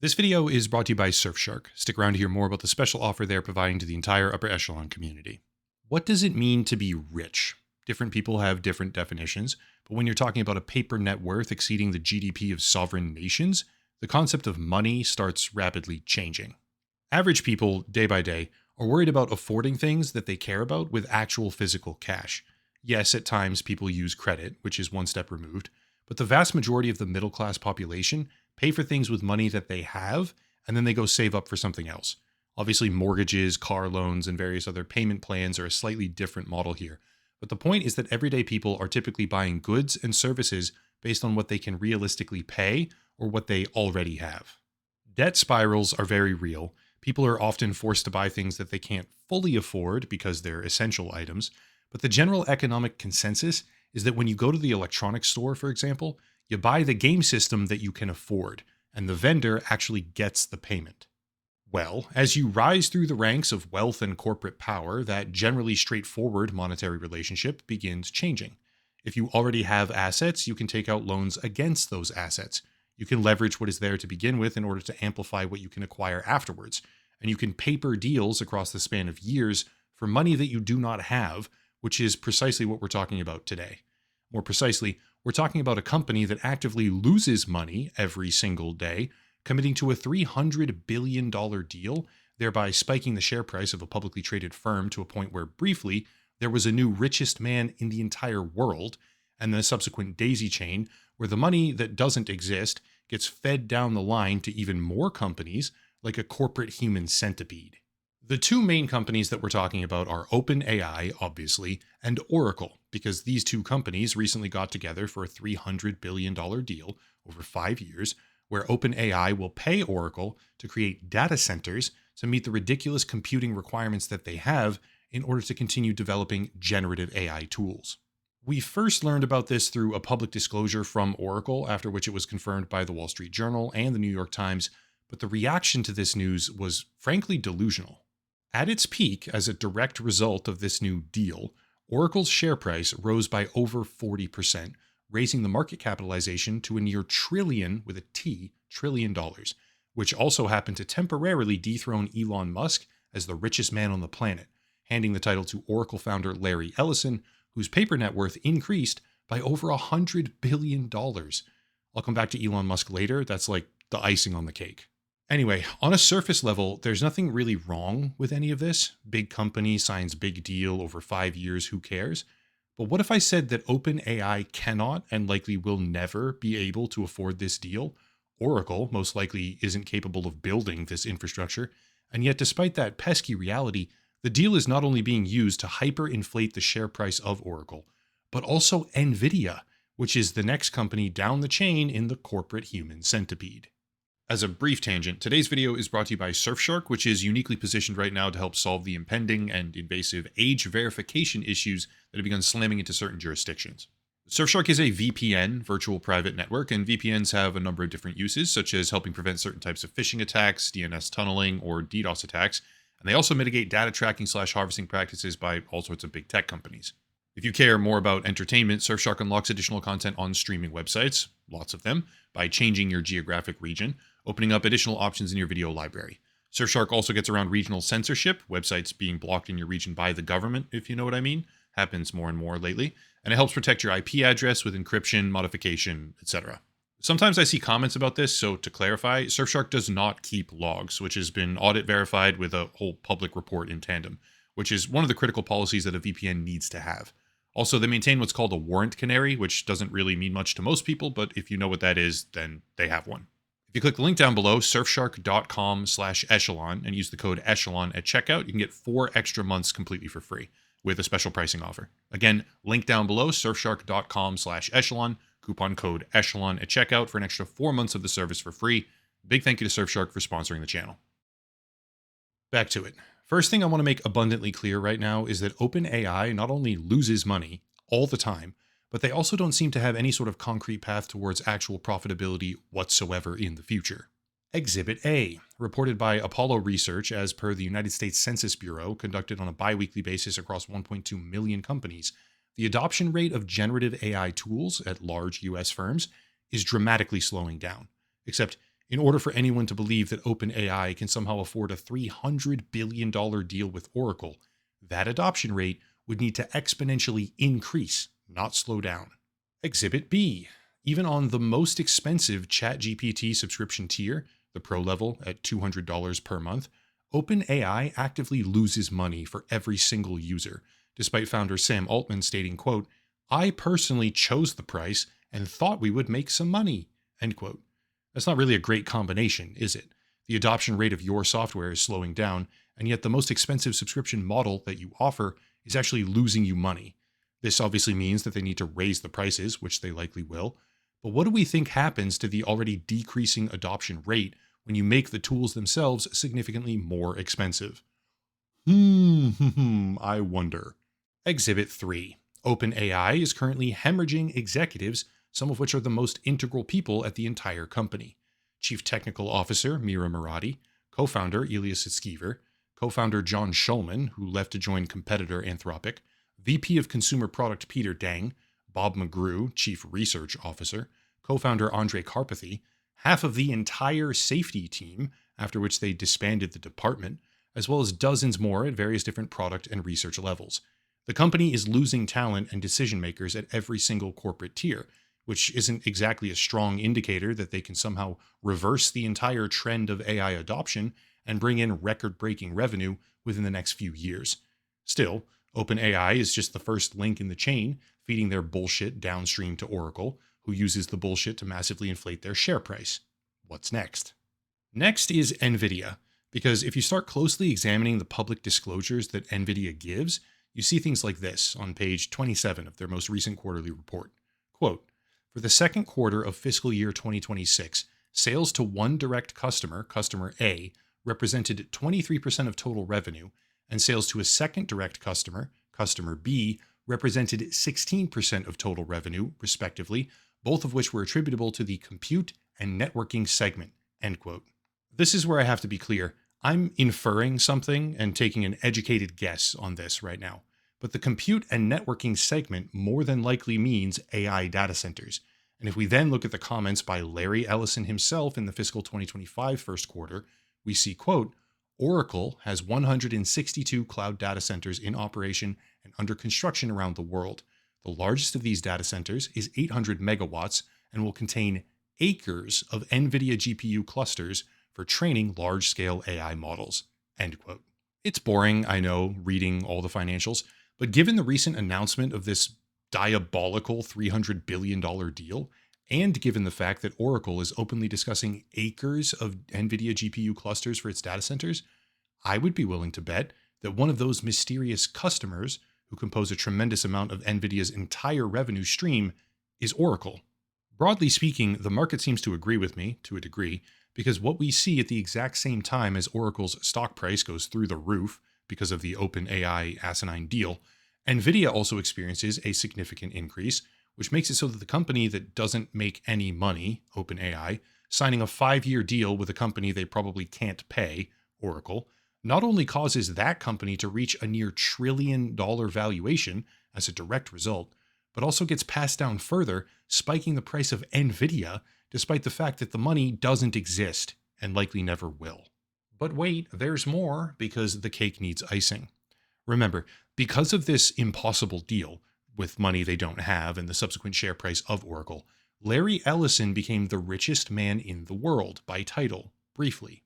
This video is brought to you by Surfshark. Stick around to hear more about the special offer they're providing to the entire upper echelon community. What does it mean to be rich? Different people have different definitions, but when you're talking about a paper net worth exceeding the GDP of sovereign nations, the concept of money starts rapidly changing. Average people, day by day, are worried about affording things that they care about with actual physical cash. Yes, at times people use credit, which is one step removed, but the vast majority of the middle class population pay for things with money that they have, and then they go save up for something else. Obviously, mortgages, car loans, and various other payment plans are a slightly different model here. But the point is that everyday people are typically buying goods and services based on what they can realistically pay or what they already have. Debt spirals are very real. People are often forced to buy things that they can't fully afford because they're essential items. But the general economic consensus is that when you go to the electronics store, for example, you buy the game system that you can afford, and the vendor actually gets the payment. Well, as you rise through the ranks of wealth and corporate power, that generally straightforward monetary relationship begins changing. If you already have assets, you can take out loans against those assets. You can leverage what is there to begin with in order to amplify what you can acquire afterwards. And you can paper deals across the span of years for money that you do not have, which is precisely what we're talking about today. More precisely, we're talking about a company that actively loses money every single day, committing to a $300 billion deal, thereby spiking the share price of a publicly traded firm to a point where briefly there was a new richest man in the entire world, and then a subsequent daisy chain where the money that doesn't exist gets fed down the line to even more companies like a corporate human centipede. The two main companies that we're talking about are OpenAI, obviously, and Oracle, because these two companies recently got together for a $300 billion deal over 5 years, where OpenAI will pay Oracle to create data centers to meet the ridiculous computing requirements that they have in order to continue developing generative AI tools. We first learned about this through a public disclosure from Oracle, after which it was confirmed by the Wall Street Journal and the New York Times, but the reaction to this news was frankly delusional. At its peak, as a direct result of this new deal, Oracle's share price rose by over 40%, raising the market capitalization to a near trillion, with a T, trillion dollars, which also happened to temporarily dethrone Elon Musk as the richest man on the planet, handing the title to Oracle founder Larry Ellison, whose paper net worth increased by over $100 billion. I'll come back to Elon Musk later. That's like the icing on the cake. Anyway, on a surface level, there's nothing really wrong with any of this. Big company signs big deal over 5 years, who cares? But what if I said that OpenAI cannot and likely will never be able to afford this deal? Oracle most likely isn't capable of building this infrastructure, and yet despite that pesky reality, the deal is not only being used to hyperinflate the share price of Oracle, but also Nvidia, which is the next company down the chain in the corporate human centipede. As a brief tangent, today's video is brought to you by Surfshark, which is uniquely positioned right now to help solve the impending and invasive age verification issues that have begun slamming into certain jurisdictions. Surfshark is a VPN, virtual private network, and VPNs have a number of different uses, such as helping prevent certain types of phishing attacks, DNS tunneling, or DDoS attacks, and they also mitigate data tracking/harvesting practices by all sorts of big tech companies. If you care more about entertainment, Surfshark unlocks additional content on streaming websites, lots of them, by changing your geographic region, opening up additional options in your video library. Surfshark also gets around regional censorship, websites being blocked in your region by the government, if you know what I mean. Happens more and more lately. And it helps protect your IP address with encryption, modification, etc. Sometimes I see comments about this, so to clarify, Surfshark does not keep logs, which has been audit verified with a whole public report in tandem, which is one of the critical policies that a VPN needs to have. Also, they maintain what's called a warrant canary, which doesn't really mean much to most people, but if you know what that is, then they have one. If you click the link down below, surfshark.com/echelon, and use the code echelon at checkout, you can get 4 extra months completely for free with a special pricing offer. Again, link down below, surfshark.com/echelon, coupon code echelon at checkout for an extra 4 months of the service for free. Big thank you to Surfshark for sponsoring the channel. Back to it. First thing I want to make abundantly clear right now is that OpenAI not only loses money all the time, but they also don't seem to have any sort of concrete path towards actual profitability whatsoever in the future. Exhibit A, reported by Apollo Research as per the United States Census Bureau, conducted on a bi-weekly basis across 1.2 million companies, the adoption rate of generative AI tools at large US firms is dramatically slowing down. Except In order for anyone to believe that OpenAI can somehow afford a $300 billion deal with Oracle, that adoption rate would need to exponentially increase, not slow down. Exhibit B. Even on the most expensive ChatGPT subscription tier, the Pro level at $200 per month, OpenAI actively loses money for every single user, despite founder Sam Altman stating, quote, "I personally chose the price and thought we would make some money," end quote. That's not really a great combination, is it? The adoption rate of your software is slowing down, and yet the most expensive subscription model that you offer is actually losing you money. This obviously means that they need to raise the prices, which they likely will. But what do we think happens to the already decreasing adoption rate when you make the tools themselves significantly more expensive? I wonder. Exhibit 3. OpenAI is currently hemorrhaging executives, some of which are the most integral people at the entire company. Chief Technical Officer Mira Murati, co-founder Elias Skeever, co-founder John Schulman, who left to join competitor Anthropic, VP of Consumer Product Peter Deng, Bob McGrew, Chief Research Officer, co-founder Andre Karpathy, half of the entire safety team, after which they disbanded the department, as well as dozens more at various different product and research levels. The company is losing talent and decision makers at every single corporate tier, which isn't exactly a strong indicator that they can somehow reverse the entire trend of AI adoption and bring in record-breaking revenue within the next few years. Still, OpenAI is just the first link in the chain, feeding their bullshit downstream to Oracle, who uses the bullshit to massively inflate their share price. What's next? Next is NVIDIA, because if you start closely examining the public disclosures that NVIDIA gives, you see things like this on page 27 of their most recent quarterly report. Quote, "For the second quarter of fiscal year 2026, sales to one direct customer, customer A, represented 23% of total revenue, and sales to a second direct customer, customer B, represented 16% of total revenue, respectively, both of which were attributable to the compute and networking segment," end quote. This is where I have to be clear. I'm inferring something and taking an educated guess on this right now. But the compute and networking segment more than likely means AI data centers. And if we then look at the comments by Larry Ellison himself in the fiscal 2025 first quarter, we see, quote, "Oracle has 162 cloud data centers in operation and under construction around the world. The largest of these data centers is 800 megawatts and will contain acres of NVIDIA GPU clusters for training large-scale AI models," end quote. It's boring, I know, reading all the financials, but given the recent announcement of this diabolical $300 billion deal, and given the fact that Oracle is openly discussing acres of NVIDIA GPU clusters for its data centers, I would be willing to bet that one of those mysterious customers, who compose a tremendous amount of NVIDIA's entire revenue stream, is Oracle. Broadly speaking, the market seems to agree with me, to a degree, because what we see at the exact same time as Oracle's stock price goes through the roof because of the OpenAI asinine deal, NVIDIA also experiences a significant increase, which makes it so that the company that doesn't make any money, OpenAI, signing a 5-year deal with a company they probably can't pay, Oracle, not only causes that company to reach a near $1 trillion valuation as a direct result, but also gets passed down further, spiking the price of NVIDIA despite the fact that the money doesn't exist and likely never will. But wait, there's more, because the cake needs icing. Remember, because of this impossible deal, with money they don't have and the subsequent share price of Oracle, Larry Ellison became the richest man in the world by title, briefly.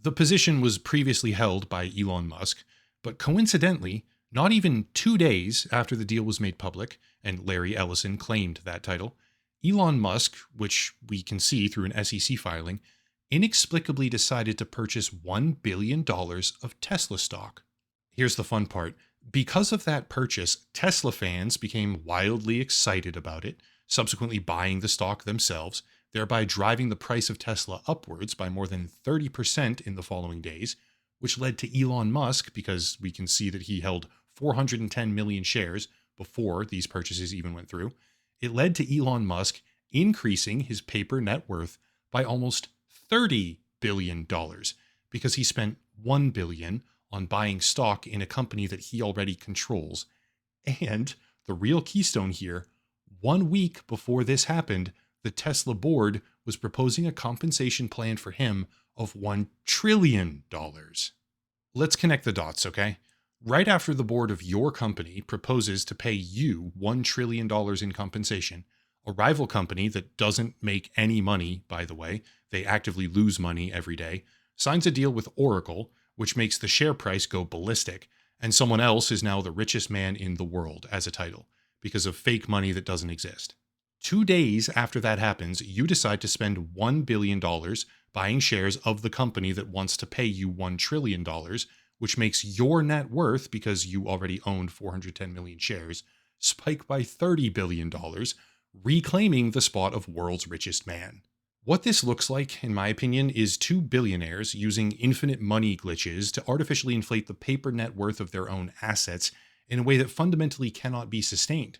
The position was previously held by Elon Musk, but coincidentally, not even 2 days after the deal was made public and Larry Ellison claimed that title, Elon Musk, which we can see through an SEC filing, inexplicably decided to purchase $1 billion of Tesla stock. Here's the fun part. Because of that purchase, Tesla fans became wildly excited about it, subsequently buying the stock themselves, thereby driving the price of Tesla upwards by more than 30% in the following days, which led to Elon Musk, because we can see that he held 410 million shares before these purchases even went through. It led to Elon Musk increasing his paper net worth by almost $30 billion because he spent $1 billion on buying stock in a company that he already controls. And the real keystone here, 1 week before this happened, the Tesla board was proposing a compensation plan for him of $1 trillion. Let's connect the dots, okay? Right after the board of your company proposes to pay you $1 trillion in compensation, a rival company that doesn't make any money, by the way, they actively lose money every day, signs a deal with Oracle, which makes the share price go ballistic, and someone else is now the richest man in the world as a title, because of fake money that doesn't exist. 2 days after that happens, you decide to spend $1 billion buying shares of the company that wants to pay you $1 trillion, which makes your net worth, because you already owned 410 million shares, spike by $30 billion, reclaiming the spot of world's richest man. What this looks like, in my opinion, is two billionaires using infinite money glitches to artificially inflate the paper net worth of their own assets in a way that fundamentally cannot be sustained.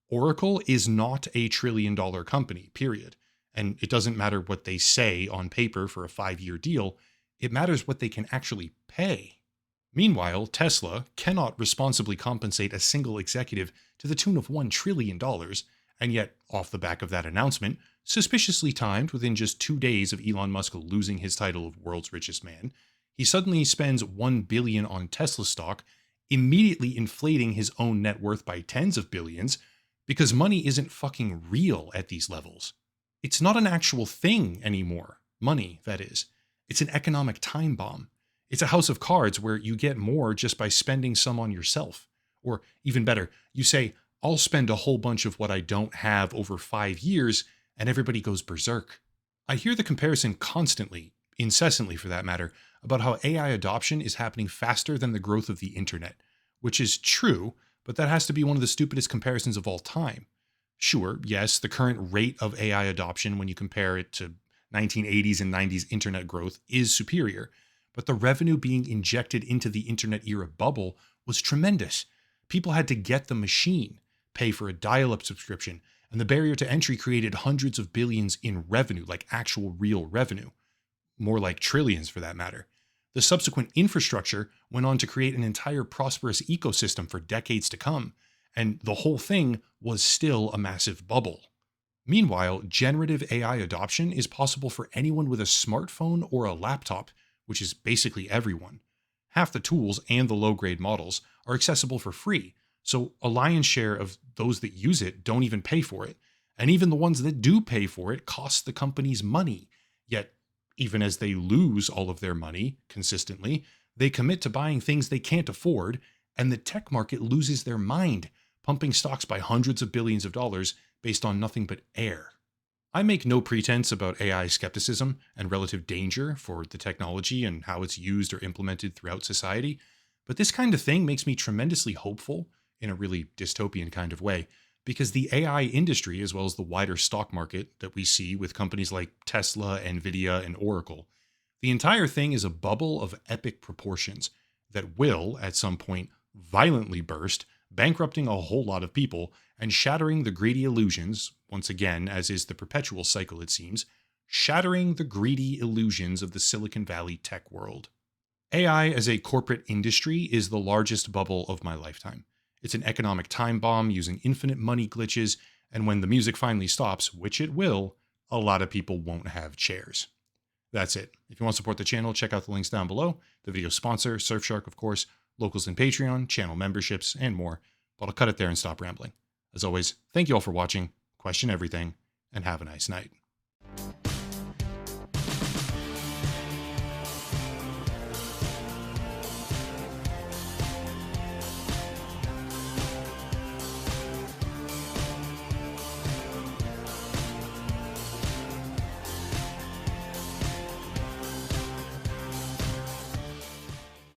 Oracle is not a $1 trillion company, period. And it doesn't matter what they say on paper for a 5-year deal, it matters what they can actually pay. Meanwhile, Tesla cannot responsibly compensate a single executive to the tune of $1 trillion, and yet, off the back of that announcement, suspiciously timed within just 2 days of Elon Musk losing his title of world's richest man, he suddenly spends $1 billion on Tesla stock, immediately inflating his own net worth by tens of billions, because money isn't fucking real at these levels. It's not an actual thing anymore. Money, that is. It's an economic time bomb. It's a house of cards where you get more just by spending some on yourself. Or even better, you say, I'll spend a whole bunch of what I don't have over 5 years, and everybody goes berserk. I hear the comparison constantly, incessantly for that matter, about how AI adoption is happening faster than the growth of the internet, which is true, but that has to be one of the stupidest comparisons of all time. Sure, yes, the current rate of AI adoption when you compare it to 1980s and 90s internet growth is superior, but the revenue being injected into the internet era bubble was tremendous. People had to get the machine, pay for a dial-up subscription, and the barrier to entry created hundreds of billions in revenue, like actual real revenue. More like trillions for that matter. The subsequent infrastructure went on to create an entire prosperous ecosystem for decades to come, and the whole thing was still a massive bubble. Meanwhile, generative AI adoption is possible for anyone with a smartphone or a laptop, which is basically everyone. Half the tools and the low-grade models are accessible for free, so a lion's share of those that use it don't even pay for it, and even the ones that do pay for it cost the companies money. Yet, even as they lose all of their money consistently, they commit to buying things they can't afford, and the tech market loses their mind, pumping stocks by hundreds of billions of dollars based on nothing but air. I make no pretense about AI skepticism and relative danger for the technology and how it's used or implemented throughout society, but this kind of thing makes me tremendously hopeful in a really dystopian kind of way, because the AI industry, as well as the wider stock market that we see with companies like Tesla, Nvidia, and Oracle, the entire thing is a bubble of epic proportions that will, at some point, violently burst, bankrupting a whole lot of people and shattering the greedy illusions, once again, as is the perpetual cycle it seems, shattering the greedy illusions of the Silicon Valley tech world. AI as a corporate industry is the largest bubble of my lifetime. It's an economic time bomb using infinite money glitches, and when the music finally stops, which it will, a lot of people won't have chairs. That's it. If you want to support the channel, check out the links down below. The video sponsor, Surfshark, of course, locals and Patreon, channel memberships, and more. But I'll cut it there and stop rambling. As always, thank you all for watching, question everything, and have a nice night.